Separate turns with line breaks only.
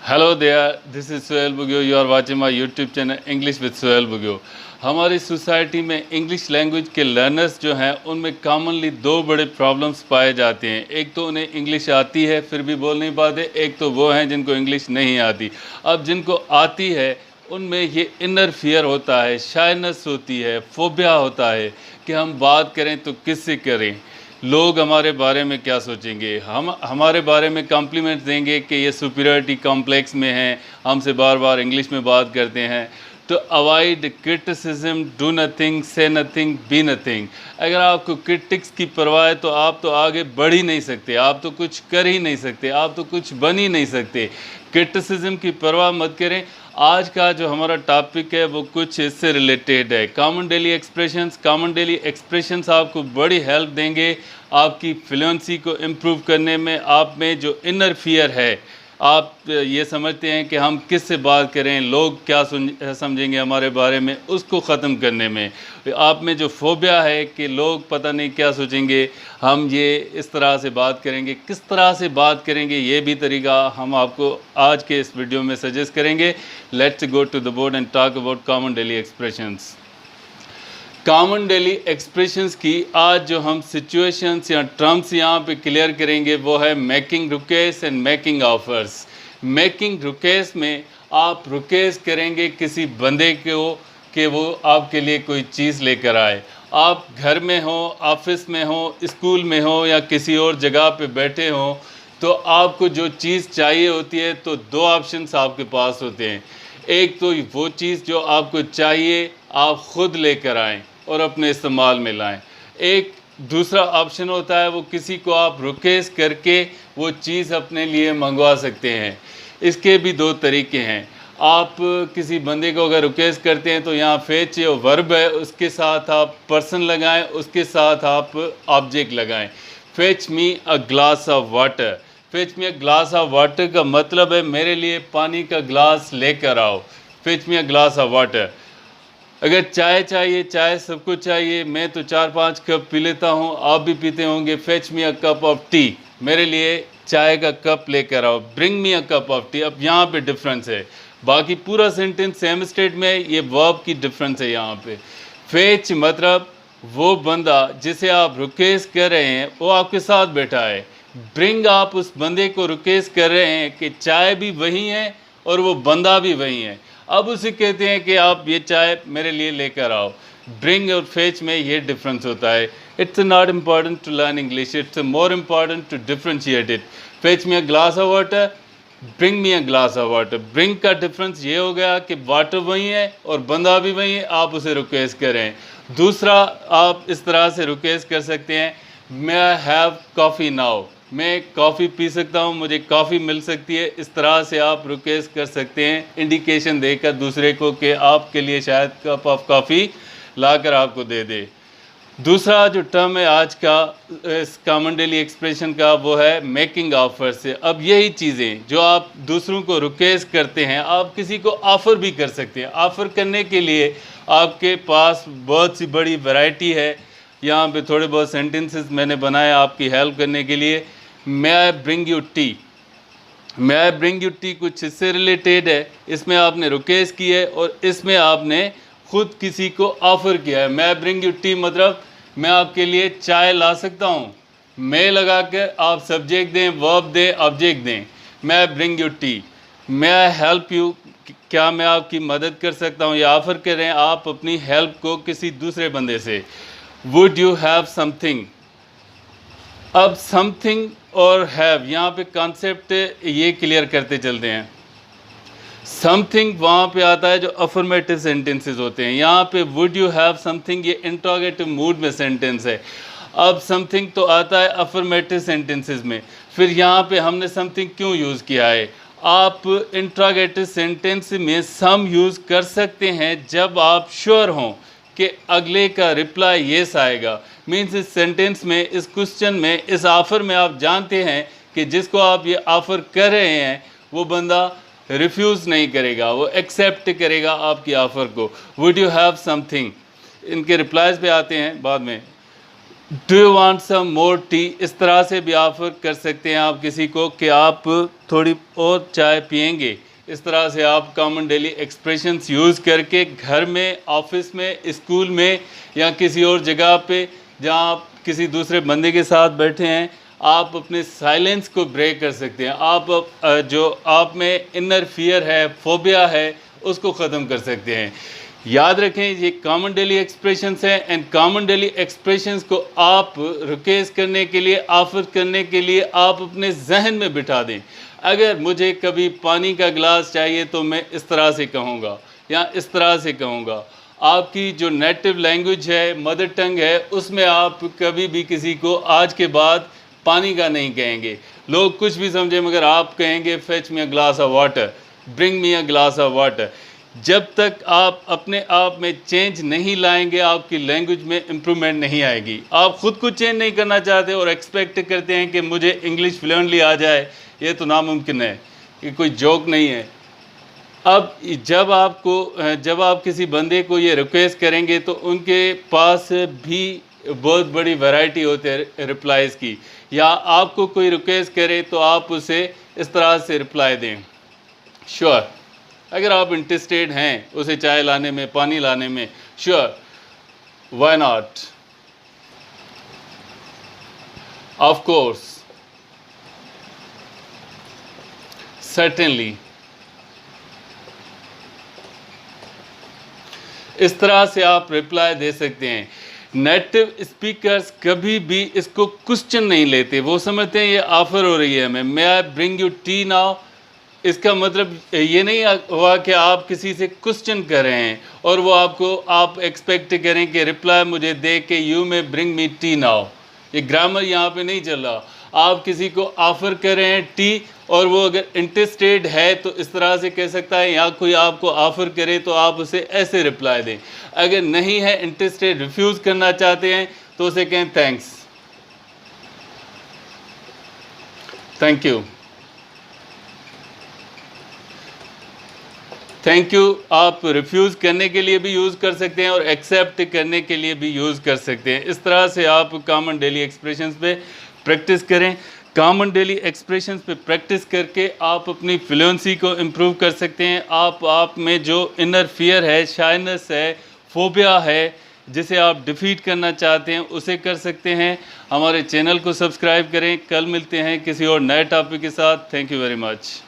Hello there, this is Sohail Bugio. You are watching my YouTube channel English with Sohail Bugio. हमारी society में English language के learners जो हैं उनमें कॉमनली दो बड़े प्रॉब्लम्स पाए जाते हैं। एक तो उन्हें इंग्लिश आती है फिर भी बोल नहीं पाते, एक तो वो हैं जिनको इंग्लिश नहीं आती। अब जिनको आती है उनमें ये इनर फियर होता है, शायनेस होती है, फोबिया होता है कि हम बात करें तो किससे करें, लोग हमारे बारे में क्या सोचेंगे, हम हमारे बारे में कॉम्प्लीमेंट देंगे कि ये सुपीरियरिटी कॉम्प्लेक्स में हैं, हमसे बार बार इंग्लिश में बात करते हैं। तो अवॉइड क्रिटिसिज्म, डू नथिंग, से नथिंग, बी नथिंग। अगर आपको क्रिटिक्स की परवाह है तो आप तो आगे बढ़ ही नहीं सकते, आप तो कुछ कर ही नहीं सकते, आप तो कुछ बन ही नहीं सकते। क्रिटिसिज्म की परवाह मत करें। आज का जो हमारा टॉपिक है वो कुछ इससे रिलेटेड है, common daily expressions. Common daily expressions आपको बड़ी हेल्प देंगे आपकी फ्लुएंसी को इम्प्रूव करने में। आप में जो इनर फियर है, आप ये समझते हैं कि हम किस से बात करें, लोग क्या समझेंगे हमारे बारे में, उसको ख़त्म करने में। आप में जो फोबिया है कि लोग पता नहीं क्या सोचेंगे, हम ये इस तरह से बात करेंगे, किस तरह से बात करेंगे, ये भी तरीका हम आपको आज के इस वीडियो में सजेस्ट करेंगे। Let's go to the board and talk about common daily expressions. Common daily expressions की आज जो हम सिचुएशंस या टर्म्स यहाँ पे क्लियर करेंगे वो है making request and making offers. Making request में आप रिक्वेस्ट करेंगे किसी बंदे को कि वो आपके लिए कोई चीज़ लेकर आए। आप घर में हो, ऑफिस में हो, स्कूल में हो या किसी और जगह पे बैठे हो, तो आपको जो चीज़ चाहिए होती है तो दो ऑप्शंस आपके पास होते हैं। एक तो वो चीज़ जो आपको चाहिए आप ख़ुद लेकर आएँ और अपने इस्तेमाल में लाएं। एक दूसरा ऑप्शन होता है वो किसी को आप रिक्वेस्ट करके वो चीज़ अपने लिए मंगवा सकते हैं। इसके भी दो तरीके हैं। आप किसी बंदे को अगर रिक्वेस्ट करते हैं तो यहाँ फेच वर्ब है, उसके साथ आप पर्सन लगाएं, उसके साथ आप ऑब्जेक्ट लगाएं। Fetch me a glass of water. Fetch me a glass of water का मतलब है मेरे लिए पानी का ग्लास लेकर आओ। Fetch me a glass of water. अगर चाय चाहिए, चाय सबको चाहिए, मैं तो 4-5 कप पी लेता हूँ, आप भी पीते होंगे। Fetch me a cup of T, मेरे लिए चाय का कप लेकर आओ। Bring me a cup of T. अब यहाँ पे डिफरेंस है, बाकी पूरा सेंटेंस सेम स्टेट में, ये वर्ब की डिफरेंस है यहाँ पे। फेच मतलब वो बंदा जिसे आप रिक्वेस्ट कर रहे हैं वो आपके साथ बैठा है। ब्रिंग आप उस बंदे को रिक्वेस्ट कर रहे हैं कि चाय भी वही है और वो बंदा भी वही है। अब उसे कहते हैं कि आप ये चाय मेरे लिए लेकर आओ। ब्रिंग और फेच में ये डिफरेंस होता है। It's not important to learn English, it's more important to differentiate it. Fetch me a glass of water, bring me a glass of water. Bring का डिफरेंस ये हो गया कि वाटर वही है और बंदा भी वही है, आप उसे रिक्वेस्ट करें। दूसरा आप इस तरह से रिक्वेस्ट कर सकते हैं, मे आई हैव कॉफ़ी नाउ। मैं कॉफ़ी पी सकता हूँ, मुझे कॉफ़ी मिल सकती है। इस तरह से आप रिक्वेस्ट कर सकते हैं, इंडिकेशन देकर दूसरे को कि आपके लिए शायद कप ऑफ कॉफ़ी लाकर आपको दे दे। दूसरा जो टर्म है आज का इस कॉमन डेली एक्सप्रेशन का वो है मेकिंग ऑफर से। अब यही चीज़ें जो आप दूसरों को रिक्वेस्ट करते हैं आप किसी को ऑफ़र भी कर सकते हैं। ऑफ़र करने के लिए आपके पास बहुत सी बड़ी वैरायटी है। यहाँ पे थोड़े बहुत सेंटेंसेस मैंने बनाए आपकी हेल्प करने के लिए। May I bring you tea. May I bring you tea कुछ इससे रिलेटेड है। इसमें आपने रिक्वेस्ट की है और इसमें आपने खुद किसी को ऑफ़र किया है। मे आई ब्रिंग यू टी मतलब मैं आपके लिए चाय ला सकता हूँ। मे लगा कर आप सब्जेक्ट दें, वर्ब दें, ऑब्जेक्ट दें। May I bring you tea. May I help you, क्या मैं आपकी मदद कर सकता हूँ, या ऑफ़र करें आप अपनी हेल्प को किसी दूसरे बंदे से। Would you have something. अब समथिंग और हैव यहाँ पे कॉन्सेप्ट ये क्लियर करते चलते हैं। समथिंग वहाँ पे आता है जो अफर्मेटिव सेंटेंसेस होते हैं। यहाँ पे वुड यू हैव समथिंग ये इंट्रोगेटिव मूड में सेंटेंस है। अब समथिंग तो आता है अफर्मेटिव सेंटेंसेस में, फिर यहाँ पे हमने समथिंग क्यों यूज़ किया है। आप इंट्रोगेटिव सेंटेंस में सम यूज़ कर सकते हैं जब आप श्योर हों कि अगले का रिप्लाई येस आएगा। मीन्स इस सेंटेंस में, इस क्वेश्चन में, इस ऑफ़र में आप जानते हैं कि जिसको आप ये ऑफ़र कर रहे हैं वो बंदा रिफ्यूज़ नहीं करेगा, वो एक्सेप्ट करेगा आपकी ऑफ़र को। Would you have something. इनके रिप्लाइज पे आते हैं बाद में। Do you want some more tea, इस तरह से भी ऑफर कर सकते हैं आप किसी को कि आप थोड़ी और चाय पिएंगे। इस तरह से आप कॉमन डेली एक्सप्रेशंस यूज़ करके घर में, ऑफिस में, स्कूल में या किसी और जगह पे जहाँ आप किसी दूसरे बंदे के साथ बैठे हैं, आप अपने साइलेंस को ब्रेक कर सकते हैं। आप जो आप में इनर फियर है, फोबिया है, उसको ख़त्म कर सकते हैं। याद रखें, ये कॉमन डेली एक्सप्रेशंस हैं एंड कॉमन डेली एक्सप्रेशंस को आप रिक्वेस्ट करने के लिए, ऑफर करने के लिए आप अपने जहन में बिठा दें। अगर मुझे कभी पानी का गिलास चाहिए तो मैं इस तरह से कहूँगा या इस तरह से कहूँगा। आपकी जो नेटिव लैंग्वेज है, मदर टंग है, उसमें आप कभी भी किसी को आज के बाद पानी का नहीं कहेंगे। लोग कुछ भी समझे, मगर आप कहेंगे fetch me a glass of water, bring me a glass of water. जब तक आप अपने आप में चेंज नहीं लाएंगे, आपकी लैंग्वेज में इम्प्रूवमेंट नहीं आएगी। आप ख़ुद को चेंज नहीं करना चाहते और एक्सपेक्ट करते हैं कि मुझे इंग्लिश फ्लुएंटली आ जाए, ये तो नामुमकिन है, ये कोई जोक नहीं है। अब जब आप किसी बंदे को ये रिक्वेस्ट करेंगे तो उनके पास भी बहुत बड़ी वैरायटी होती है रिप्लाइज़ की, या आपको कोई रिक्वेस्ट करे तो आप उसे इस तरह से रिप्लाई दें, श्योर। अगर आप इंटरेस्टेड हैं उसे चाय लाने में, पानी लाने में, sure, why not, of course, certainly. इस तरह से आप रिप्लाई दे सकते हैं। नेटिव स्पीकर्स कभी भी इसको क्वेश्चन नहीं लेते, वो समझते हैं ये ऑफर हो रही है हमें, may I bring you tea now. इसका मतलब ये नहीं हुआ कि आप किसी से क्वेश्चन कर रहे हैं और वो आप एक्सपेक्ट करें कि रिप्लाई मुझे दे के यू में ब्रिंग मी टी नाउ। ये ग्रामर यहाँ पे नहीं चल रहा। आप किसी को ऑफ़र कर रहे हैं टी और वो अगर इंटरेस्टेड है तो इस तरह से कह सकता है, या कोई आपको ऑफ़र करे तो आप उसे ऐसे रिप्लाई दें। अगर नहीं है इंटरेस्टेड, रिफ्यूज़ करना चाहते हैं तो उसे कहें thanks, thank you, thank you. आप रिफ्यूज़ करने के लिए भी यूज़ कर सकते हैं और एक्सेप्ट करने के लिए भी यूज़ कर सकते हैं। इस तरह से आप कॉमन डेली एक्सप्रेशंस पे प्रैक्टिस करें। कॉमन डेली एक्सप्रेशंस पे प्रैक्टिस करके आप अपनी फ्लुएंसी को इम्प्रूव कर सकते हैं। आप में जो इनर फियर है, शाइनेस है, फोबिया है, जिसे आप डिफीट करना चाहते हैं, उसे कर सकते हैं। हमारे चैनल को सब्सक्राइब करें। कल मिलते हैं किसी और नए टॉपिक के साथ। Thank you very much.